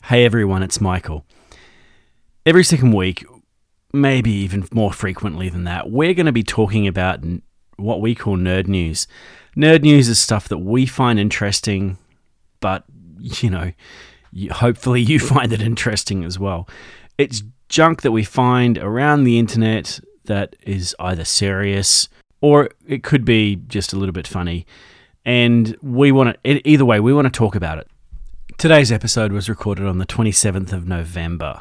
Hey everyone, it's Michael. Every second week, maybe even more frequently than that, we're going to be talking about what we call nerd news. Nerd news is stuff that we find interesting, but, hopefully you find it interesting as well. It's junk that we find around the internet that is either serious or it could be just a little bit funny. And we want to talk about it. Today's episode was recorded on the 27th of November.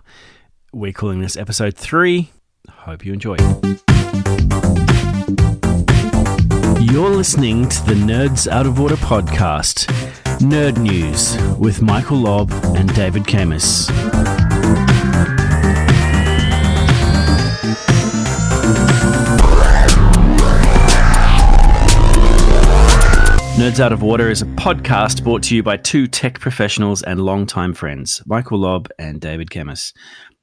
We're calling this episode 3. Hope you enjoy. You're listening to the Nerds Out of Order podcast, Nerd News, with Michael Lobb and David Camus. Nerds Out of Order is a podcast brought to you by two tech professionals and longtime friends, Michael Lobb and David Camus.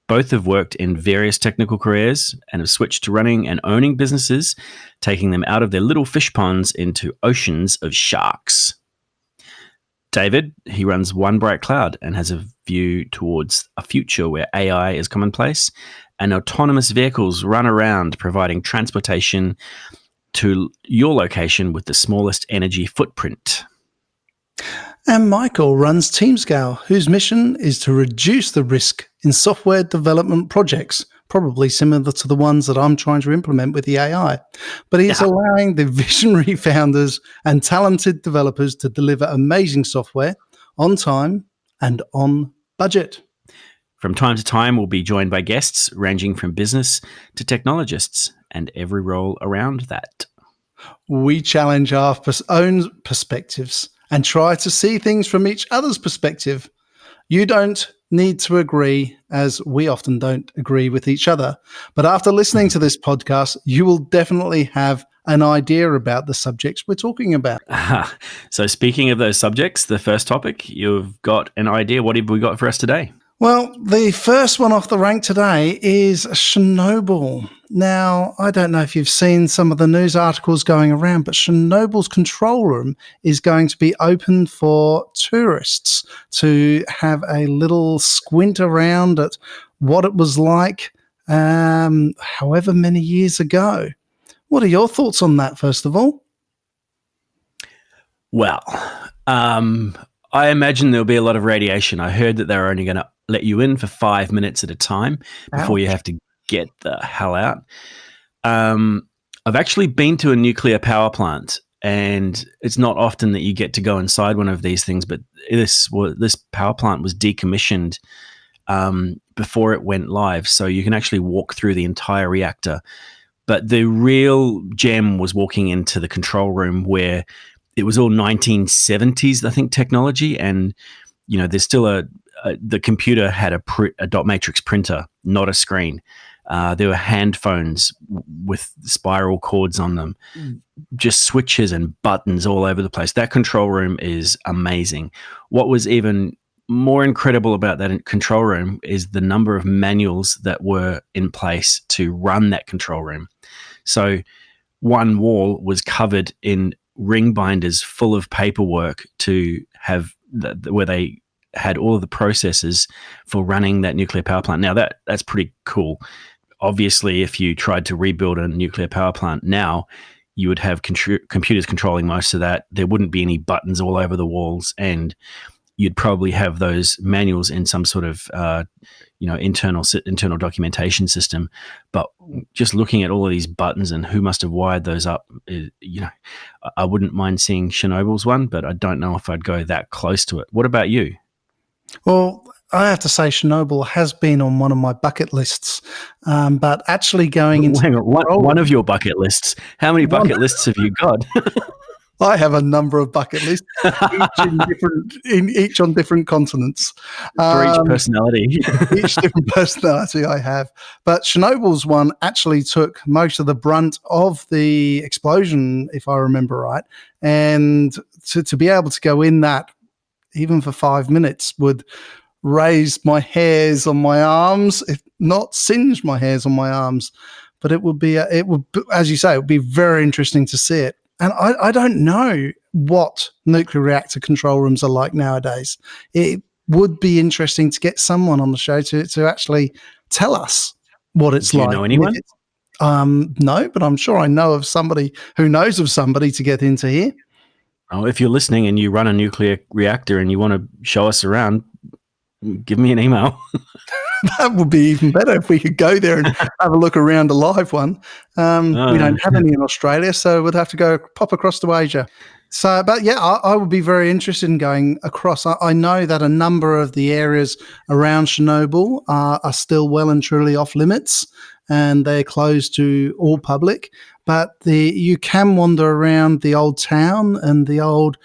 Both have worked in various technical careers and have switched to running and owning businesses, taking them out of their little fish ponds into oceans of sharks. David, he runs One Bright Cloud and has a view towards a future where AI is commonplace and autonomous vehicles run around providing transportation to your location with the smallest energy footprint. And Michael runs TeamScale, whose mission is to reduce the risk in software development projects, probably similar to the ones that I'm trying to implement with the AI. But he's allowing the visionary founders and talented developers to deliver amazing software on time and on budget. From time to time, we'll be joined by guests ranging from business to technologists and every role around that. We challenge our own perspectives and try to see things from each other's perspective. You don't need to agree, as we often don't agree with each other. But after listening to this podcast, you will definitely have an idea about the subjects we're talking about. So speaking of those subjects, the first topic, you've got an idea. What have we got for us today? Well, the first one off the rank today is Chernobyl. Now, I don't know if you've seen some of the news articles going around, but Chernobyl's control room is going to be open for tourists to have a little squint around at what it was like however many years ago. What are your thoughts on that, first of all? Well, I imagine there'll be a lot of radiation. I heard that they're only going to let you in for 5 minutes at a time before you have to get the hell out. I've actually been to a nuclear power plant, and it's not often that you get to go inside one of these things, but this power plant was decommissioned before it went live, so you can actually walk through the entire reactor. But the real gem was walking into the control room where it was all 1970s, I think, technology, and there's still the computer had a dot matrix printer, not a screen. There were hand phones with spiral cords on them, just switches and buttons all over the place. That control room is amazing. What was even more incredible about that control room is the number of manuals that were in place to run that control room. So one wall was covered in ring binders full of paperwork to have where they had all of the processes for running that nuclear power plant. Now that's pretty cool. Obviously, if you tried to rebuild a nuclear power plant now, you would have computers controlling most of that. There wouldn't be any buttons all over the walls, and you'd probably have those manuals in some sort of internal documentation system. But just looking at all of these buttons and who must have wired those up, I wouldn't mind seeing Chernobyl's one, but I don't know if I'd go that close to it. What about you? Well, I have to say Chernobyl has been on one of my bucket lists, but actually going into... Hang on, one of your bucket lists. How many bucket lists have you got? I have a number of bucket lists, each on different continents. For each personality. Each different personality I have. But Chernobyl's one actually took most of the brunt of the explosion, if I remember right. And to be able to go in that, even for 5 minutes, would raise my hairs on my arms, if not singe my hairs on my arms. But it would, as you say, it would be very interesting to see it. And I don't know what nuclear reactor control rooms are like nowadays. would be interesting to get someone on the show to actually tell us what it's Do like. You know anyone? No, but I'm sure I know of somebody who knows of somebody to get into here. Oh, if you're listening and you run a nuclear reactor and you want to show us around, give me an email. That would be even better if we could go there and have a look around a live one. We don't have any in Australia, so we'd have to pop across to Asia. So, but yeah, I would be very interested in going across. I know that a number of the areas around Chernobyl are still well and truly off limits, and they're closed to all public. But you can wander around the old town and the old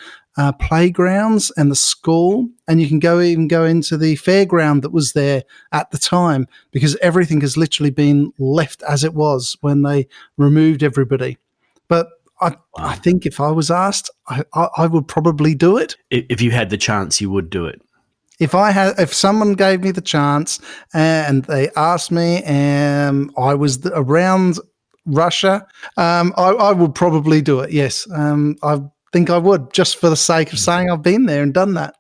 playgrounds and the school, and you can even go into the fairground that was there at the time, because everything has literally been left as it was when they removed everybody. But I think if I was asked, I would probably do it. If you had the chance, you would do it. If someone gave me the chance and they asked me and I was around Russia, I would probably do it. Yes. I think I would, just for the sake of saying I've been there and done that.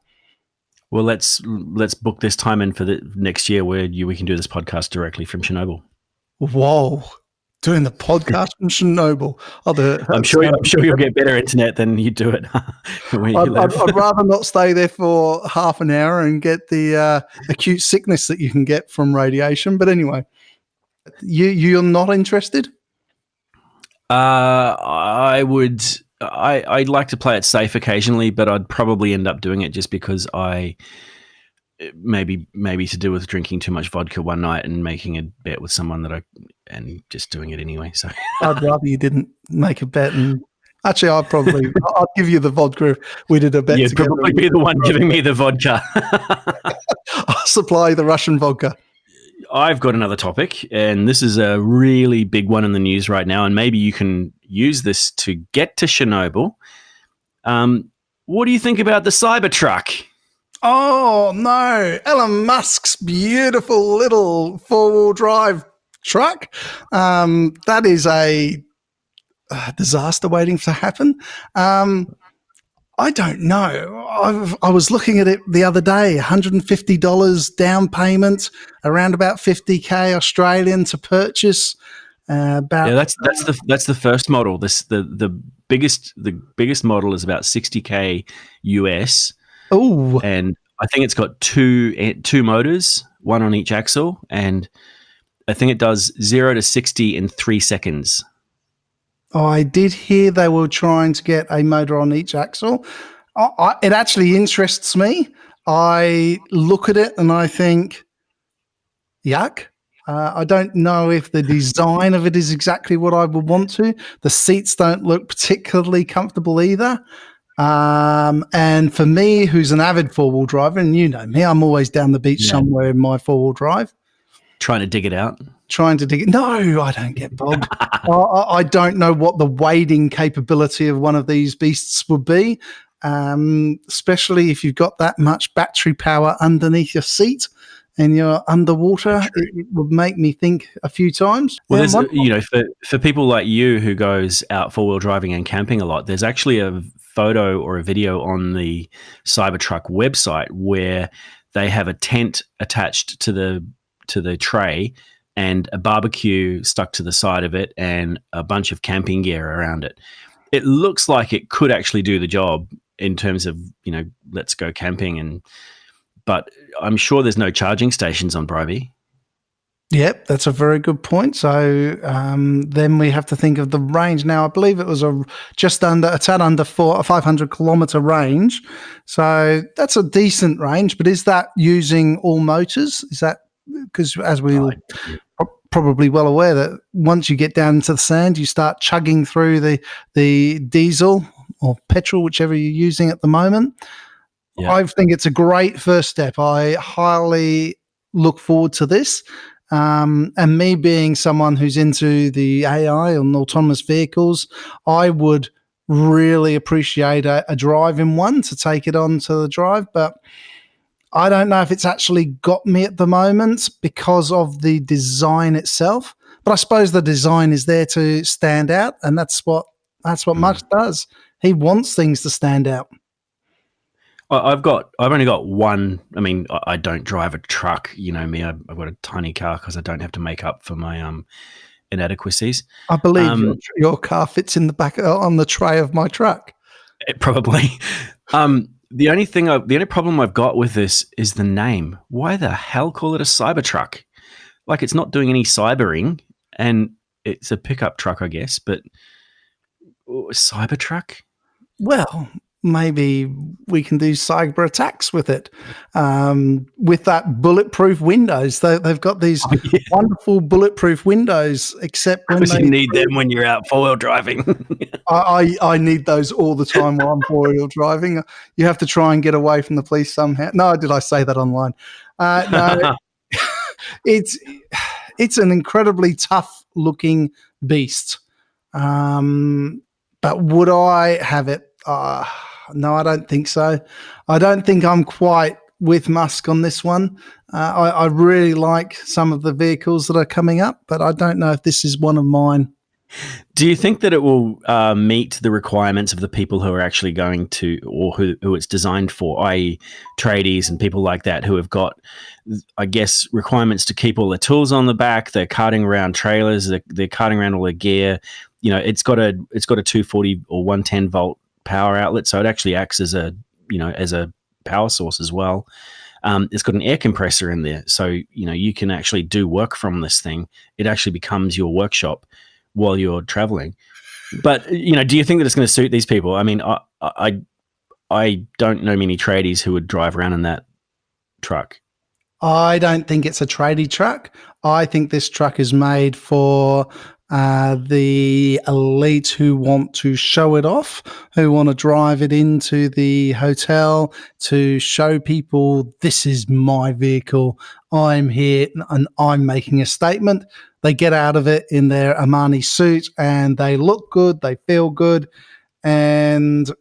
Well, let's book this time in for the next year where we can do this podcast directly from Chernobyl. Whoa. Doing the podcast from Chernobyl. I'll do it. I'm sure you'll get better internet than you do it where you live. I'd rather not stay there for half an hour and get the acute sickness that you can get from radiation. But anyway, you're not interested? I would. I'd like to play it safe occasionally, but I'd probably end up doing it just because maybe to do with drinking too much vodka one night and making a bet with someone and just doing it anyway. So I'd rather you didn't make a bet. And actually, I'll give you the vodka if we did a bet. You'd probably be the one giving me the vodka. I'll supply the Russian vodka. I've got another topic, and this is a really big one in the news right now, and maybe you can use this to get to Chernobyl. What do you think about the Cybertruck? Oh, no. Elon Musk's beautiful little four-wheel drive truck. That is a disaster waiting to happen. I don't know. I was looking at it the other day, $150 down payment, around about 50K Australian to purchase. That's the first model. The biggest model is about 60K US. Oh, and I think it's got two motors, one on each axle, and I think it does 0 to 60 in 3 seconds. Oh, I did hear they were trying to get a motor on each axle. It actually interests me. I look at it and I think, yuck. I don't know if the design of it is exactly what I would want to. The seats don't look particularly comfortable either. And for me, who's an avid four-wheel driver, and you know me, I'm always down the beach somewhere in my four-wheel drive. Trying to dig it out? No, I don't get bogged. I don't know what the wading capability of one of these beasts would be, especially if you've got that much battery power underneath your seat and you're underwater. It would make me think a few times. Well, for people like you who goes out four-wheel driving and camping a lot, there's actually a photo or a video on the Cybertruck website where they have a tent attached to the tray and a barbecue stuck to the side of it and a bunch of camping gear around it. It looks like it could actually do the job in terms of, let's go camping, but I'm sure there's no charging stations on Bribey. Yep, that's a very good point. So then we have to think of the range. Now, I believe it was a tad under 500 kilometre range. So that's a decent range, but is that using all motors? Is that because, as we're probably well aware, that once you get down into the sand, you start chugging through the diesel or petrol, whichever you're using at the moment. Yeah. I think it's a great first step. I highly look forward to this. And me being someone who's into the AI and autonomous vehicles, I would really appreciate a drive in one to take it on to the drive. But I don't know if it's actually got me at the moment because of the design itself. But I suppose the design is there to stand out, and that's what Musk does. He wants things to stand out. I've only got one. I mean, I don't drive a truck. You know me. I've got a tiny car because I don't have to make up for my inadequacies. I believe your car fits in the back on the tray of my truck. Probably. The only problem I've got with this is the name. Why the hell call it a Cybertruck? Like, it's not doing any cybering, and it's a pickup truck, I guess. But Cybertruck? Well, maybe we can do cyber attacks with it. With that bulletproof windows, they've got these wonderful bulletproof windows. Except when you need them when you're out 4-wheel driving. I need those all the time while I'm 4-wheel driving. You have to try and get away from the police somehow. No, did I say that online? No, it's an incredibly tough looking beast. But would I have it? No, I don't think so. I don't think I'm quite with Musk on this one. I really like some of the vehicles that are coming up, but I don't know if this is one of mine. Do you think that it will meet the requirements of the people who are actually going to, or who it's designed for, i.e. tradies and people like that who have got, I guess, requirements to keep all their tools on the back, they're carting around trailers, they're carting around all their gear. You know, it's got a 240 or 110 volt power outlet, so it actually acts as a power source as well. It's got an air compressor in there, so you can actually do work from this thing. It actually becomes your workshop while you're traveling. But do you think that it's going to suit these people? I mean, I don't know many tradies who would drive around in that truck. I don't think it's a tradie truck. I think this truck is made for the elite who want to show it off, who want to drive it into the hotel to show people, this is my vehicle, I'm here and I'm making a statement. They get out of it in their Armani suit and they look good, they feel good, and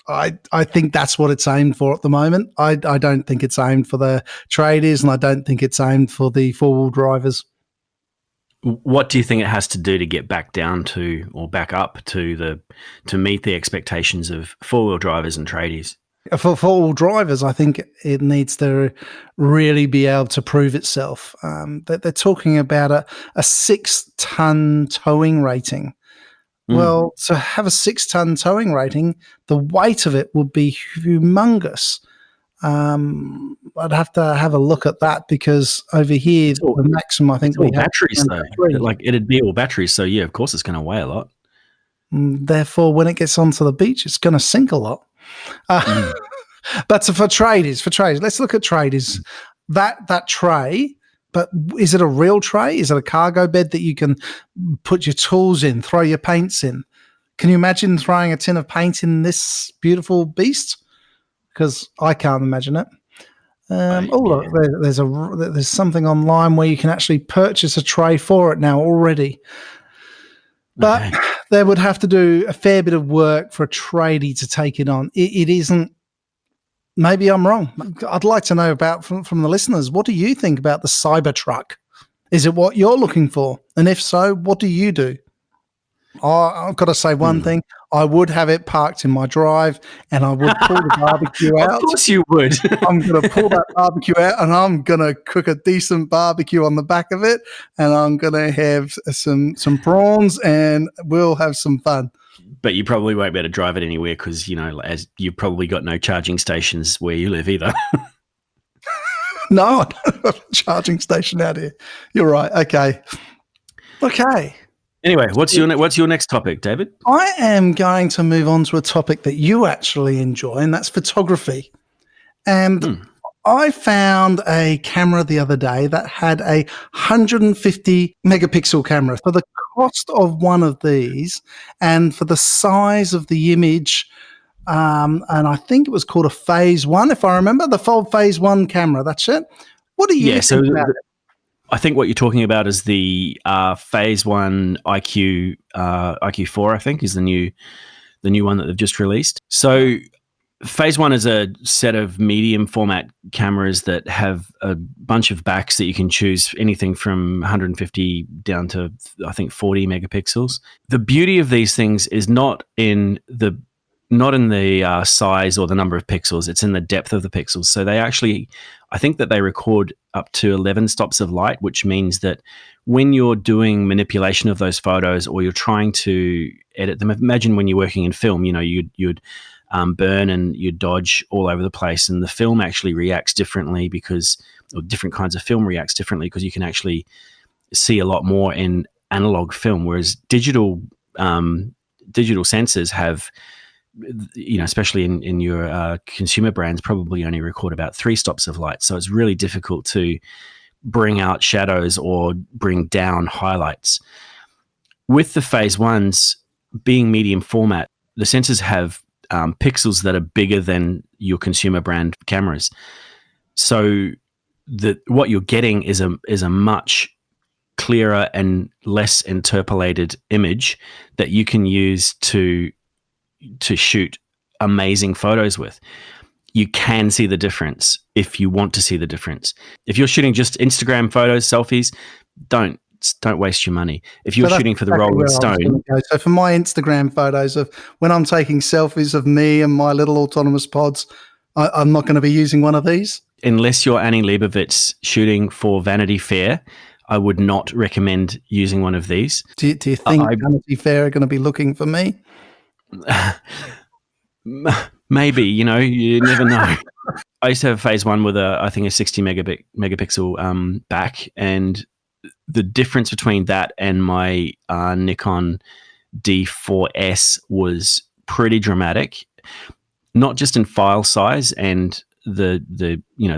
I think that's what it's aimed for at the moment. I don't think it's aimed for the tradies, and I don't think it's aimed for the four-wheel drivers. What do you think it has to do to get back down to, or back up to meet the expectations of four-wheel drivers and tradies? For four-wheel drivers, I think it needs to really be able to prove itself. They're talking about a 6-ton towing rating. Well, to have a 6-ton towing rating, the weight of it would be humongous. I'd have to have a look at that, because over here, the maximum I think we have batteries though. Like, it'd be all batteries, so yeah, of course it's going to weigh a lot. Therefore, when it gets onto the beach, it's going to sink a lot. But for traders, let's look at traders. That tray. But is it a real tray? Is it a cargo bed that you can put your tools in, throw your paints in? Can you imagine throwing a tin of paint in this beautiful beast? Because I can't imagine it. Look, there's something online where you can actually purchase a tray for it now already. But they would have to do a fair bit of work for a tradie to take it on. It isn't. Maybe I'm wrong. I'd like to know about from the listeners. What do you think about the Cybertruck? Is it what you're looking for? And if so, what do you do? I've got to say one thing. I would have it parked in my drive, and I would pull the barbecue out. Of course you would. I'm going to pull that barbecue out, and I'm going to cook a decent barbecue on the back of it, and I'm going to have some prawns, and we'll have some fun. But you probably won't be able to drive it anywhere because, as you've probably got no charging stations where you live either. No, I don't have a charging station out here. You're right. Okay. Anyway, what's your next topic, David? I am going to move on to a topic that you actually enjoy, and that's photography. And I found a camera the other day that had a 150 megapixel camera. For the cost of one of these and for the size of the image, and I think it was called a Phase 1, if I remember, the full Phase 1 camera. That's it. What do you think about it? I think what you're talking about is the Phase 1 IQ4, I think, is the new one that they've just released. So Phase 1 is a set of medium format cameras that have a bunch of backs that you can choose, anything from 150 down to, I think, 40 megapixels. The beauty of these things is not in the not in the size or the number of pixels. It's in the depth of the pixels. So they actually, I think that they record up to 11 stops of light, which means that when you're doing manipulation of those photos or you're trying to edit them, imagine when you're working in film, you'd burn and you'd dodge all over the place, and the film actually reacts differently or different kinds of film reacts differently because you can actually see a lot more in analog film, whereas digital sensors have, especially in your consumer brands, probably only record about 3 stops of light. So it's really difficult to bring out shadows or bring down highlights. With the phase ones being medium format, the sensors have pixels that are bigger than your consumer brand cameras. So what you're getting is a much clearer and less interpolated image that you can use to shoot amazing photos with. You can see the difference if you want to see the difference. If you're shooting just Instagram photos, selfies, don't waste your money. If you're shooting for the Rolling Stone. So for my Instagram photos of when I'm taking selfies of me and my little autonomous pods, I'm not going to be using one of these? Unless you're Annie Leibovitz shooting for Vanity Fair, I would not recommend using one of these. Do you think Vanity Fair are going to be looking for me? Maybe, you never know. I used to have phase one with I think a 60 megapixel back, and the difference between that and my Nikon D4S was pretty dramatic. Not just in file size and the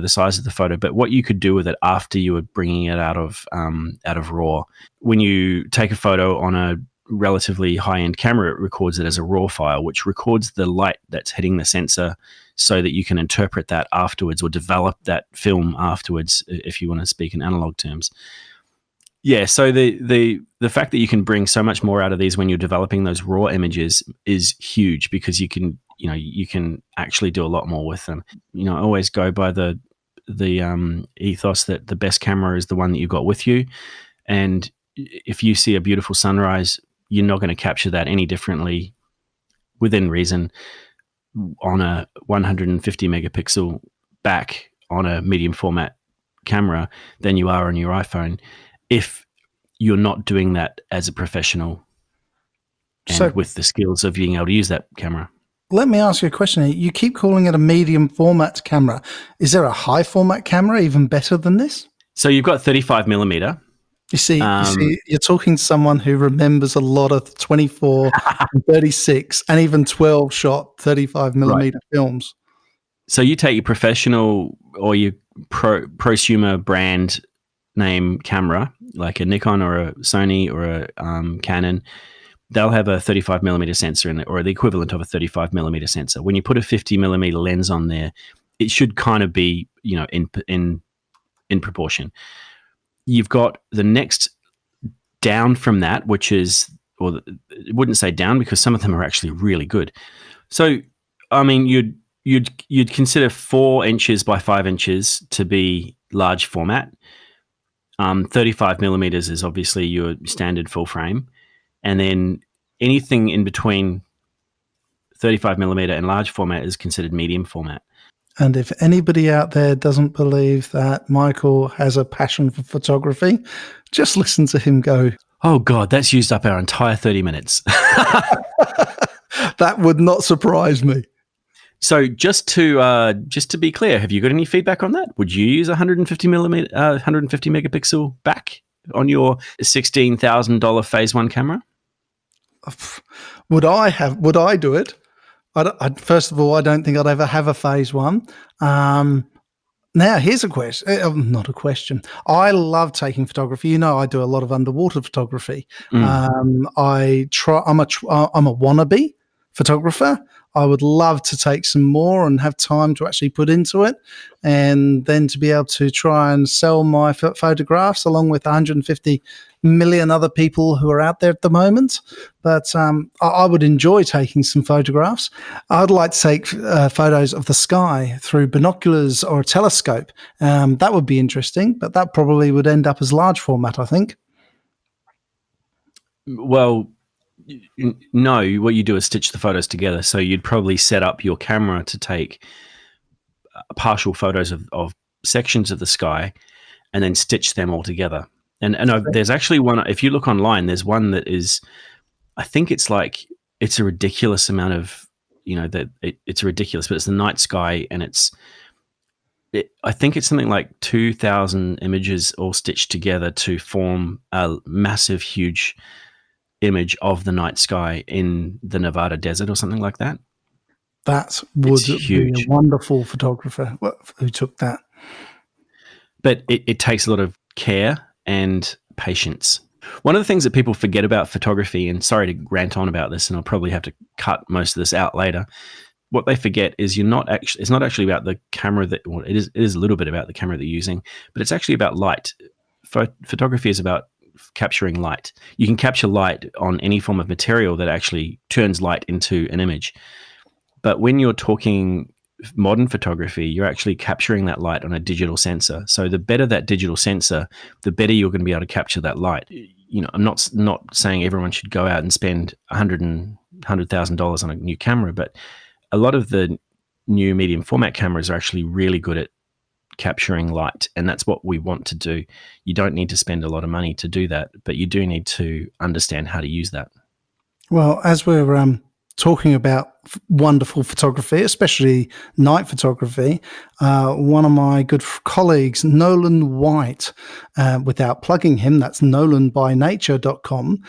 size of the photo, but what you could do with it after you were bringing it out of RAW. When you take a photo on a relatively high-end camera, it records it as a RAW file, which records the light that's hitting the sensor so that you can interpret that afterwards or develop that film afterwards, if you want to speak in analog terms. Yeah, so the fact that you can bring so much more out of these when you're developing those raw images is huge, because you can actually do a lot more with them. I always go by the ethos that the best camera is the one that you've got with you, and if you see a beautiful sunrise, you're not going to capture that any differently, within reason, on a 150 megapixel back on a medium format camera than you are on your iPhone, if you're not doing that as a professional and with the skills of being able to use that camera. Let me ask you a question. You keep calling it a medium format camera. Is there a high format camera even better than this? So you've got 35 millimeter. You see, you're talking to someone who remembers a lot of 24 and 36 and even 12 shot 35 millimeter films. So you take your professional or your prosumer brand name camera, like a Nikon or a Sony or a Canon, they'll have a 35 millimeter sensor in it, or the equivalent of a 35 millimeter sensor. When you put a 50 millimeter lens on there, it should kind of be, in proportion. You've got the next down from that, which is, or I wouldn't say down because some of them are actually really good. So, I mean, you'd consider 4 inches by 5 inches to be large format. 35 millimeters is obviously your standard full frame. And then anything in between 35 millimeter and large format is considered medium format. And if anybody out there doesn't believe that Michael has a passion for photography, just listen to him go, "Oh God, that's used up our entire 30 minutes." That would not surprise me. So just to be clear, have you got any feedback on that? Would you use 150 megapixel back on your $16,000 phase one camera? Would I do it? First of all, I don't think I'd ever have a phase one. Now, here's a question. Not a question. I love taking photography. I do a lot of underwater photography. I'm a wannabe photographer. I would love to take some more and have time to actually put into it, and then to be able to try and sell my photographs along with 150 million other people who are out there at the moment. But I would enjoy taking some photographs. I'd like to take photos of the sky through binoculars or a telescope. That would be interesting, but that probably would end up as large format, I think. Well, No, what you do is stitch the photos together. So you'd probably set up your camera to take partial photos of sections of the sky and then stitch them all together. And there's actually one, if you look online, there's one that is, I think it's like, it's a ridiculous amount of, it's ridiculous, but it's the night sky, and I think it's something like 2,000 images all stitched together to form a massive, huge image of the night sky in the Nevada desert or something like that. That would be a wonderful photographer who took that. But it takes a lot of care and patience. One of the things that people forget about photography, and sorry to rant on about this, and I'll probably have to cut most of this out later. What they forget is it's not actually about the camera it is a little bit about the camera they're using, but it's actually about light. Photography is about capturing light. You can capture light on any form of material that actually turns light into an image. But when you're talking modern photography, you're actually capturing that light on a digital sensor. So the better that digital sensor, the better you're going to be able to capture that light. I'm not saying everyone should go out and spend $100,000 on a new camera, but a lot of the new medium format cameras are actually really good at capturing light, and that's what we want to do. You don't need to spend a lot of money to do that, but you do need to understand how to use that. Well, as we're talking about wonderful photography, especially night photography, one of my good colleagues, Nolan White, without plugging him, that's nolanbynature.com,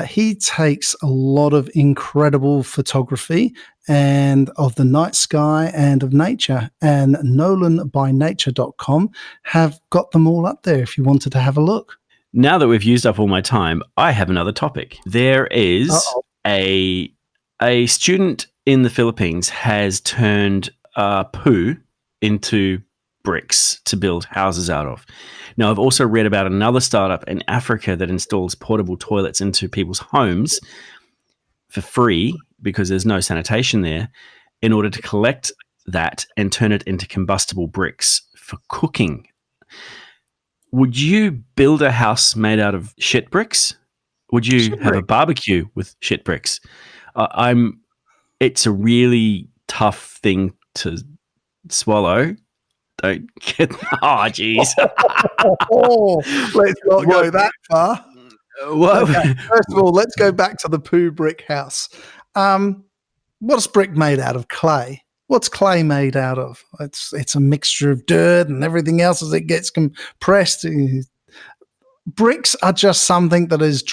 he takes a lot of incredible photography and of the night sky and of nature, and nolanbynature.com have got them all up there if you wanted to have a look. Now that we've used up all my time, I have another topic. There is a student in the Philippines has turned poo into bricks to build houses out of. Now, I've also read about another startup in Africa that installs portable toilets into people's homes for free because there's no sanitation there, in order to collect that and turn it into combustible bricks for cooking. Would you build a house made out of shit bricks? Would you have a barbecue with shit bricks? It's a really tough thing to swallow. Don't get. Oh, jeez. Let's not go that far. Okay, first of all, let's go back to the poo brick house. What's brick made out of? Clay. What's clay made out of? It's a mixture of dirt and everything else as it gets compressed. Bricks are just something that is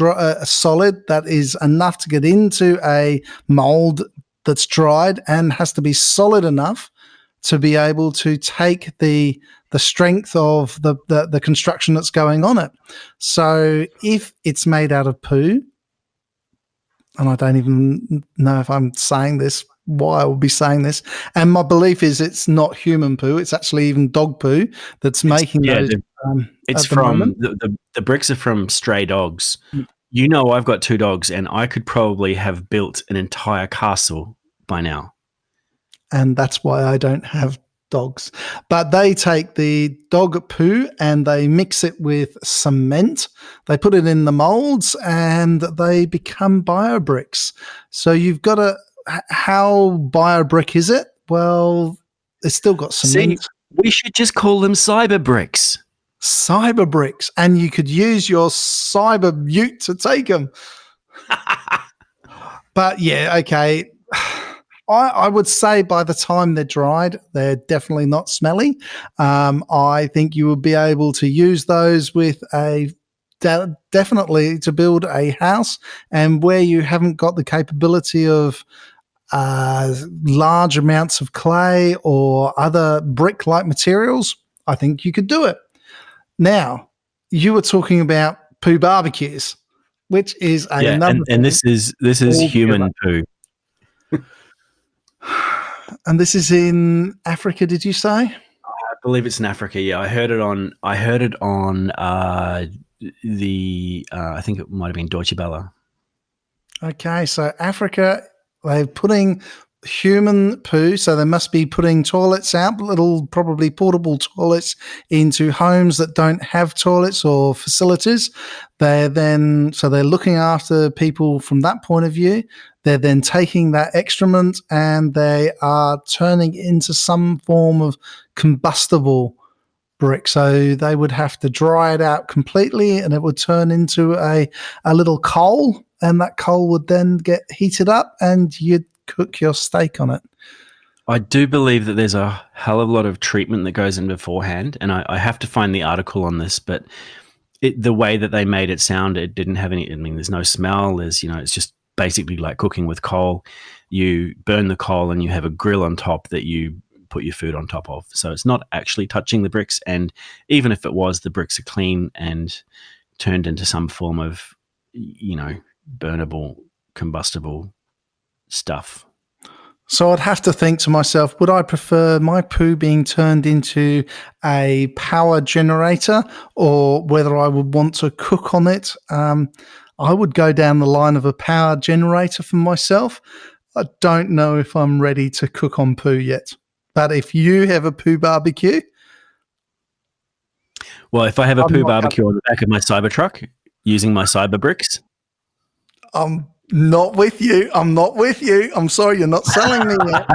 solid, that is enough to get into a mold that's dried and has to be solid enough to be able to take the strength of the construction that's going on it. So if it's made out of poo, and I don't even know if I'm saying this, why I would be saying this, and my belief is it's not human poo, it's actually even dog poo that's making those. It's from the bricks are from stray dogs. I've got 2 dogs, and I could probably have built an entire castle by now. And that's why I don't have dogs. But they take the dog poo and they mix it with cement. They put it in the molds and they become biobricks. So you've got how biobrick is it? Well, it's still got cement. See, we should just call them cyber bricks. Cyber bricks. And you could use your cyber ute to take them. But yeah, okay. I would say by the time they're dried, they're definitely not smelly. I think you would be able to use those with definitely to build a house, and where you haven't got the capability of large amounts of clay or other brick-like materials, I think you could do it. Now, you were talking about poo barbecues, which is another and this is human poo. And this is in Africa, did you say? I believe it's in Africa. Yeah, I heard it on the I think it might have been Deutsche Welle. Okay, so Africa, they're putting human poo, so they must be putting toilets out, little probably portable toilets into homes that don't have toilets or facilities. They're looking after people from that point of view. They're then taking that excrement and they are turning into some form of combustible brick. So they would have to dry it out completely and it would turn into a little coal, and that coal would then get heated up and you'd cook your steak on it. I do believe that there's a hell of a lot of treatment that goes in beforehand, and I have to find the article on this, but the way that they made it sound, it didn't have any, I mean, there's no smell, it's just basically like cooking with coal. You burn the coal and you have a grill on top that you put your food on top of. So it's not actually touching the bricks, and even if it was, the bricks are clean and turned into some form of, burnable, combustible stuff. So I'd have to think to myself, would I prefer my poo being turned into a power generator, or whether I would want to cook on it? I would go down the line of a power generator for myself. I don't know if I'm ready to cook on poo yet. But if you have a poo barbecue... Well, if I have a poo barbecue on the back of my Cybertruck using my cyber bricks... I'm not with you. I'm sorry, you're not selling me yet.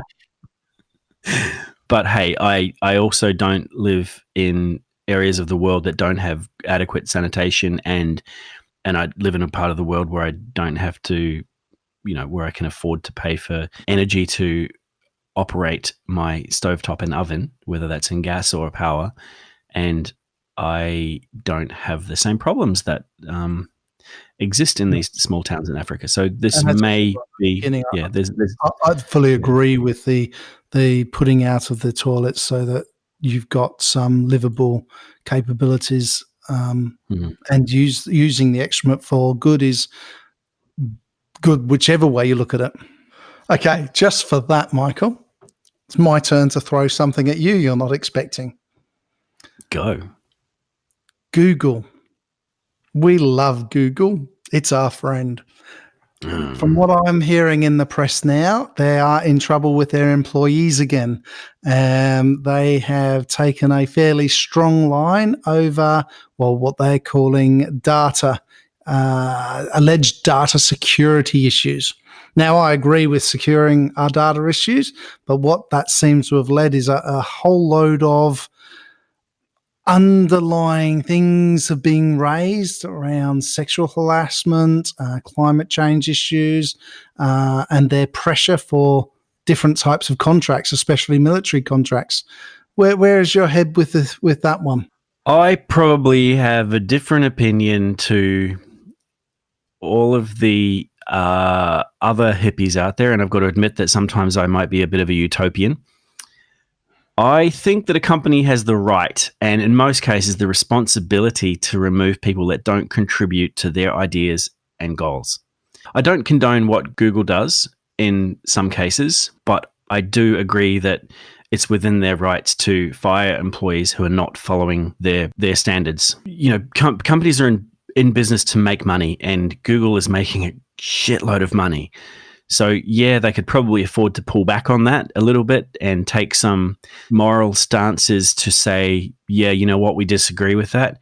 But hey, I also don't live in areas of the world that don't have adequate sanitation, and I live in a part of the world where I don't have to, where I can afford to pay for energy to operate my stovetop and oven, whether that's in gas or power, and I don't have the same problems that exist in these small towns in Africa. So this may be, I'd fully agree with the putting out of the toilets so that you've got some livable capabilities, and using the excrement for good is good, whichever way you look at it. Okay, just for that, Michael, it's my turn to throw something at you you're not expecting. Go. Google. We love Google. It's our friend. From what I'm hearing in the press now, they are in trouble with their employees again. They have taken a fairly strong line over, what they're calling alleged data security issues. Now, I agree with securing our data issues, but what that seems to have led is a whole load of underlying things have been raised around sexual harassment, climate change issues, and their pressure for different types of contracts, especially military contracts. Where is your head with that one? I probably have a different opinion to all of the other hippies out there, and I've got to admit that sometimes I might be a bit of a utopian. I think that a company has the right, and in most cases the responsibility, to remove people that don't contribute to their ideas and goals. I don't condone what Google does in some cases, but I do agree that it's within their rights to fire employees who are not following their standards. Companies are in business to make money, and Google is making a shitload of money. So, yeah, they could probably afford to pull back on that a little bit and take some moral stances to say, yeah, you know what, we disagree with that.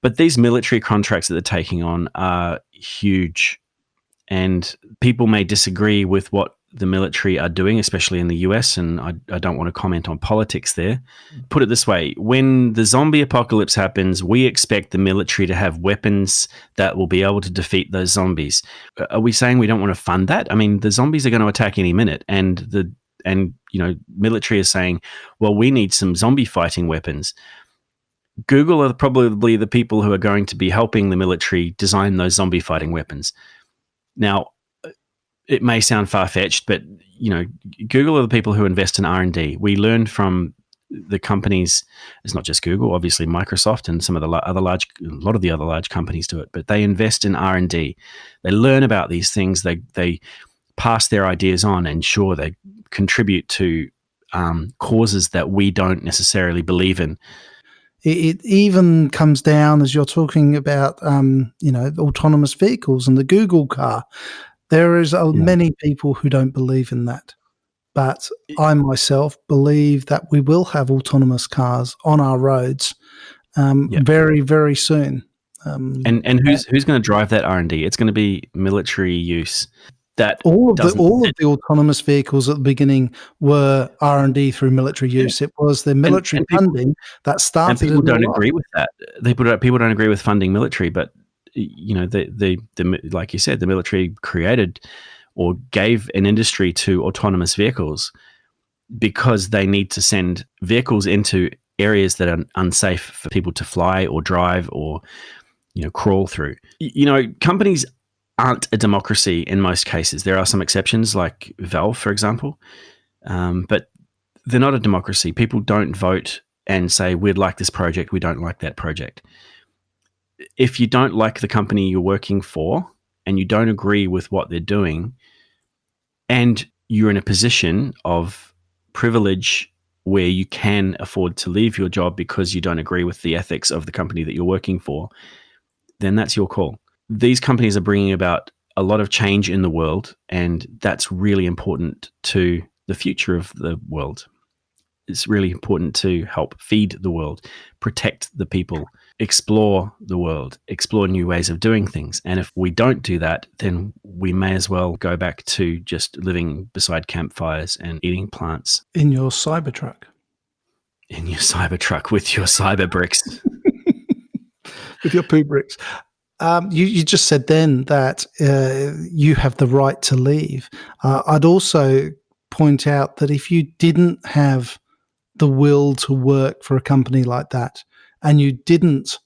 But these military contracts that they're taking on are huge, and people may disagree with what the military are doing, especially in the US, and I don't want to comment on politics there. Put it this way, when the zombie apocalypse happens, we expect the military to have weapons that will be able to defeat those zombies. Are we saying we don't want to fund that? I mean, the zombies are going to attack any minute, and military is saying, well, we need some zombie fighting weapons. Google are probably the people who are going to be helping the military design those zombie fighting weapons. Now, it may sound far-fetched, but Google are the people who invest in R&D. We learned from the companies. It's not just Google, obviously Microsoft and some of the a lot of the other large companies do it. But they invest in R&D. They learn about these things. They pass their ideas on, and sure, they contribute to causes that we don't necessarily believe in. It even comes down, as you're talking about, autonomous vehicles and the Google car. There is many people who don't believe in that. But I myself believe that we will have autonomous cars on our roads very, very soon. And who's going to drive that R&D? It's going to be military use. That all of the autonomous vehicles at the beginning were R&D through military use. It was the military funding that started. And people don't agree with that. People don't agree with funding military, but the like you said, the military created or gave an industry to autonomous vehicles because they need to send vehicles into areas that are unsafe for people to fly or drive or crawl through. Companies aren't a democracy in most cases. There are some exceptions, like Valve, for example, but they're not a democracy. People don't vote and say, we'd like this project, we don't like that project. If you don't like the company you're working for and you don't agree with what they're doing, and you're in a position of privilege where you can afford to leave your job because you don't agree with the ethics of the company that you're working for, then that's your call. These companies are bringing about a lot of change in the world, and that's really important to the future of the world. It's really important to help feed the world, protect the people, explore the world, explore new ways of doing things. And if we don't do that, then we may as well go back to just living beside campfires and eating plants. In your Cybertruck. In your Cybertruck with your cyber bricks. With your poo bricks. You just said then that you have the right to leave. I'd also point out that if you didn't have the will to work for a company like that, and you didn't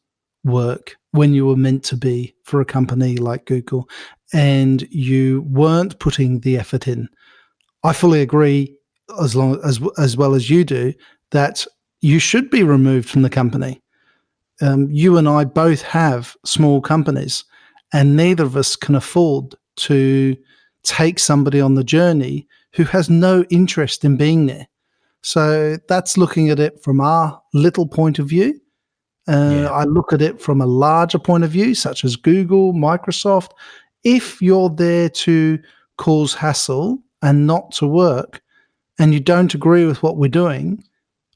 work when you were meant to be for a company like Google, and you weren't putting the effort in, I fully agree, as well as you do, that you should be removed from the company. You and I both have small companies, and neither of us can afford to take somebody on the journey who has no interest in being there. So that's looking at it from our little point of view. I look at it from a larger point of view, such as Google, Microsoft. If you're there to cause hassle and not to work, and you don't agree with what we're doing,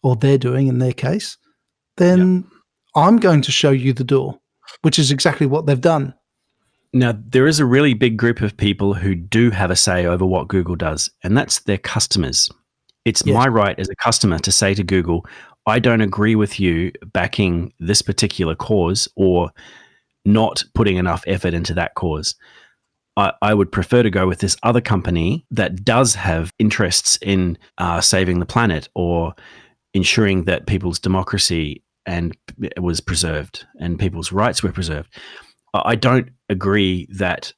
or they're doing in their case, then I'm going to show you the door, which is exactly what they've done. Now, there is a really big group of people who do have a say over what Google does, and that's their customers. It's my right as a customer to say to Google, I don't agree with you backing this particular cause or not putting enough effort into that cause. I would prefer to go with this other company that does have interests in saving the planet or ensuring that people's democracy was preserved and people's rights were preserved. I don't agree that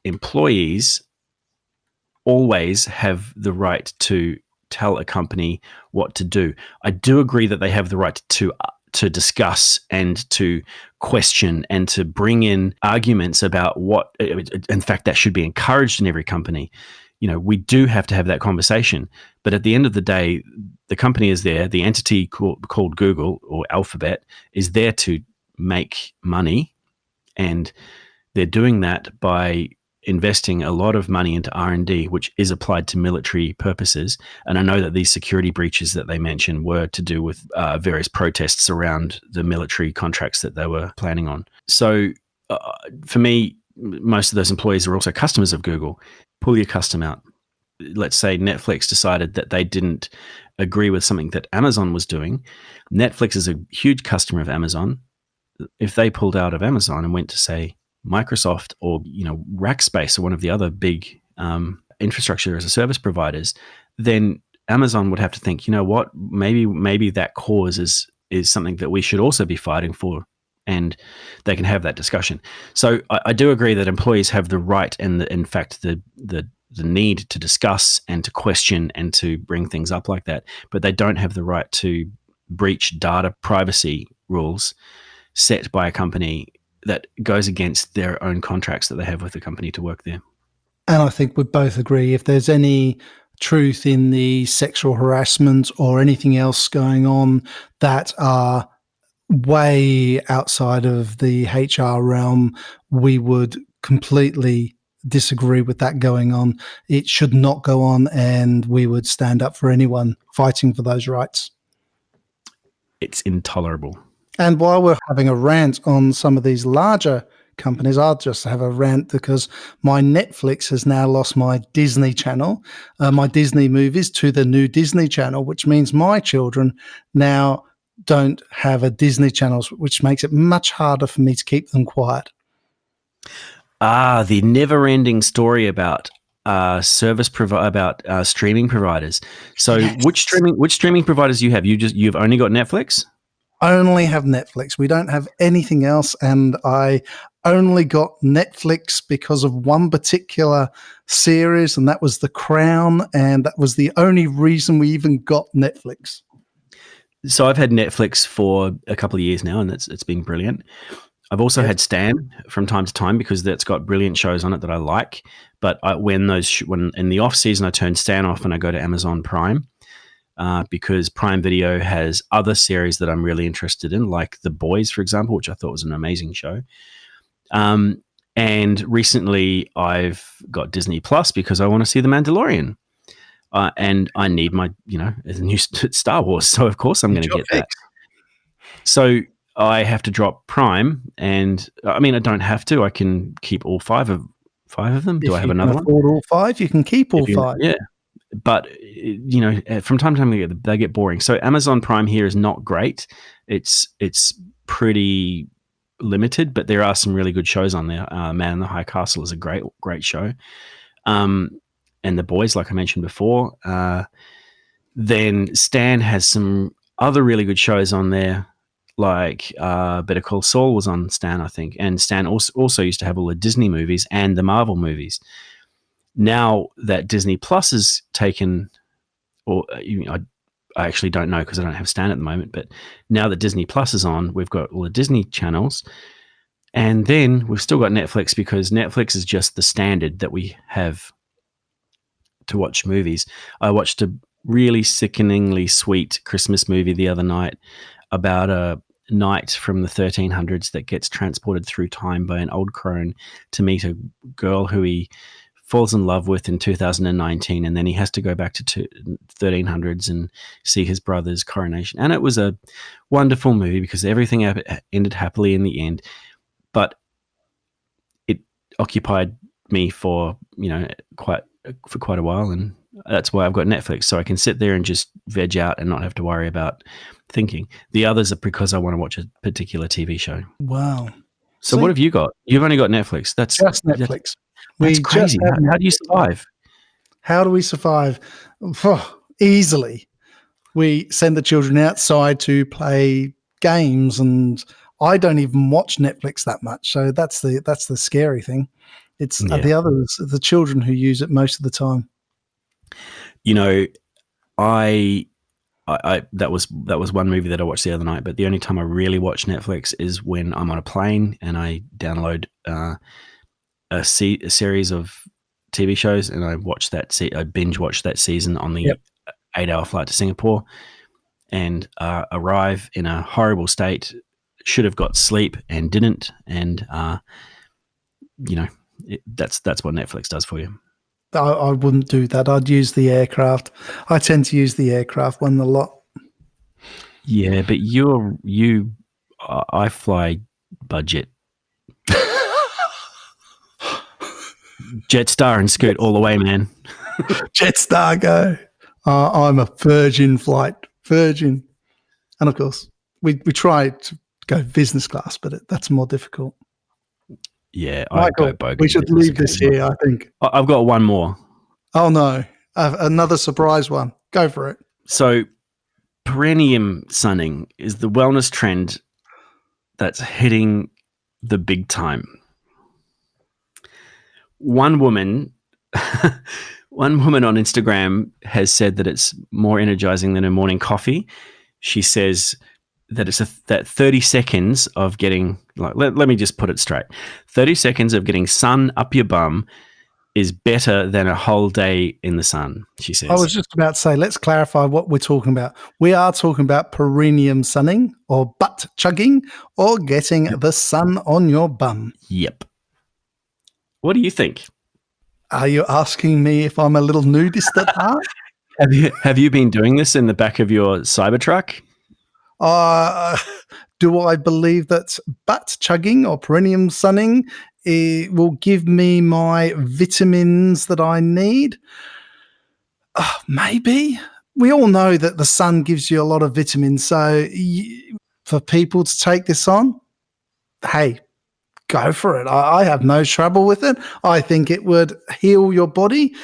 employees always have the right to tell a company what to do. I do agree that they have the right to discuss and to question and to bring in arguments about what, in fact, that should be encouraged in every company. We do have to have that conversation. But at the end of the day, the company is there. The entity called Google or Alphabet is there to make money. And they're doing that by investing a lot of money into R&D, which is applied to military purposes. And I know that these security breaches that they mentioned were to do with various protests around the military contracts that they were planning on. So for me, most of those employees are also customers of Google. Pull your custom out. Let's say Netflix decided that they didn't agree with something that Amazon was doing. Netflix is a huge customer of Amazon. If they pulled out of Amazon and went to, say, Microsoft or Rackspace or one of the other big infrastructure as a service providers, then Amazon would have to think, what, maybe that cause is something that we should also be fighting for, and they can have that discussion. So I do agree that employees have the right and in fact the need to discuss and to question and to bring things up like that, but they don't have the right to breach data privacy rules set by a company that goes against their own contracts that they have with the company to work there. And I think we both agree, if there's any truth in the sexual harassment or anything else going on that are way outside of the HR realm, we would completely disagree with that going on. It should not go on, and we would stand up for anyone fighting for those rights. It's intolerable. And while we're having a rant on some of these larger companies, I'll just have a rant because my Netflix has now lost my Disney channel, my Disney movies to the new Disney channel, which means my children now don't have a Disney channel, which makes it much harder for me to keep them quiet. The never-ending story about streaming providers. So, Yes. which streaming providers you have? You've only got Netflix? Only have Netflix. We don't have anything else, and I only got Netflix because of one particular series, and that was The Crown, and that was the only reason we even got Netflix. So I've had Netflix for a couple of years now, and it's been brilliant. I've also had Stan from time to time because that's got brilliant shows on it that I like. But when in the off season, I turn Stan off and I go to Amazon Prime because Prime Video has other series that I'm really interested in, like The Boys, for example, which I thought was an amazing show. And recently, I've got Disney Plus because I want to see The Mandalorian. And I need my, as a new Star Wars. So, of course, I'm going to get that. So I have to drop Prime. And, I mean, I don't have to. I can keep all five of them. Do I have another one? If you can afford all five, you can keep all five. Yeah. But, from time to time, they get boring. So Amazon Prime here is not great. It's pretty limited, but there are some really good shows on there. Man in the High Castle is a great show. And The Boys, like I mentioned before. Then Stan has some other really good shows on there, like Better Call Saul was on Stan, I think. And Stan also used to have all the Disney movies and the Marvel movies. Now that Disney Plus has taken, or I actually don't know because I don't have Stan at the moment, but now that Disney Plus is on, we've got all the Disney channels. And then we've still got Netflix because Netflix is just the standard that we have to watch movies. I watched a really sickeningly sweet Christmas movie the other night about a knight from the 1300s that gets transported through time by an old crone to meet a girl who he falls in love with in 2019, and then he has to go back to 1300s and see his brother's coronation. And it was a wonderful movie because everything ended happily in the end, but it occupied me for quite a while, and that's why I've got Netflix, so I can sit there and just veg out and not have to worry about thinking. The others are because I want to watch a particular TV show. Wow. So what have you got? You've only got Netflix. That's just Netflix. That's crazy. How do you survive? How do we survive? Easily. We send the children outside to play games, and I don't even watch Netflix that much. So that's the scary thing. It's the others, the children who use it most of the time. I that was one movie that I watched the other night, but the only time I really watch Netflix is when I'm on a plane and I download a series of TV shows and I watch I binge watch that season on the 8-hour flight to Singapore and arrive in a horrible state. Should have got sleep and didn't, and that's what Netflix does for you. I wouldn't do that. I'd use the aircraft. I tend to use the aircraft one a lot. Yeah, but I fly budget. Jetstar and Scoot all the way, man. Jetstar go. I'm a Virgin flight. Virgin. And of course, we try to go business class, but that's more difficult. Yeah, Michael, we should leave this here, I think. I've got one more. Oh, no. Another surprise one. Go for it. So, perineum sunning is the wellness trend that's hitting the big time. One woman on Instagram has said that it's more energizing than a morning coffee. She says that it's that 30 seconds of getting, let me just put it straight. 30 seconds of getting sun up your bum is better than a whole day in the sun, she says. I was just about to say, let's clarify what we're talking about. We are talking about perineum sunning or butt chugging or getting the sun on your bum. Yep. What do you think? Are you asking me if I'm a little nudist at heart? Have you been doing this in the back of your Cybertruck? Do I believe that butt chugging or perineum sunning will give me my vitamins that I need? Maybe. We all know that the sun gives you a lot of vitamins. So for people to take this on, hey, go for it. I have no trouble with it. I think it would heal your body.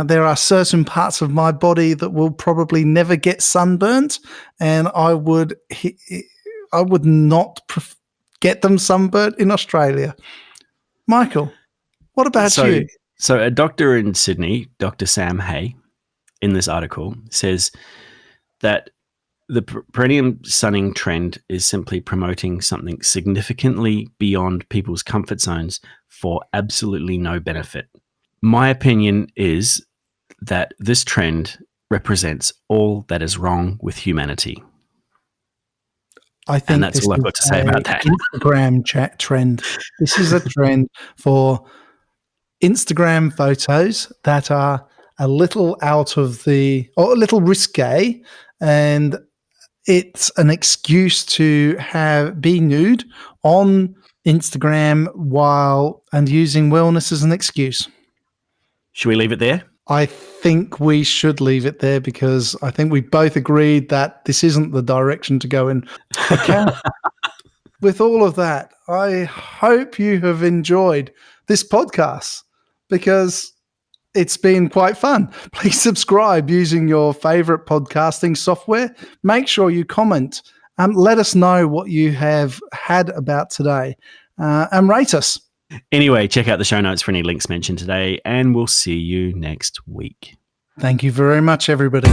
There are certain parts of my body that will probably never get sunburnt, and I would not get them sunburnt in Australia. Michael, what about you? So a doctor in Sydney, Dr. Sam Hay, in this article says that the perineum sunning trend is simply promoting something significantly beyond people's comfort zones for absolutely no benefit. My opinion is that this trend represents all that is wrong with humanity. I think that's all I've got to say about that. Instagram trend. This is a trend for Instagram photos that are a little a little risque, and it's an excuse to be nude on Instagram and using wellness as an excuse. Should we leave it there? I think we should leave it there because I think we both agreed that this isn't the direction to go in. Okay. With all of that, I hope you have enjoyed this podcast because it's been quite fun. Please subscribe using your favorite podcasting software. Make sure you comment and let us know what you have had about today and rate us. Anyway, check out the show notes for any links mentioned today, and we'll see you next week. Thank you very much, everybody.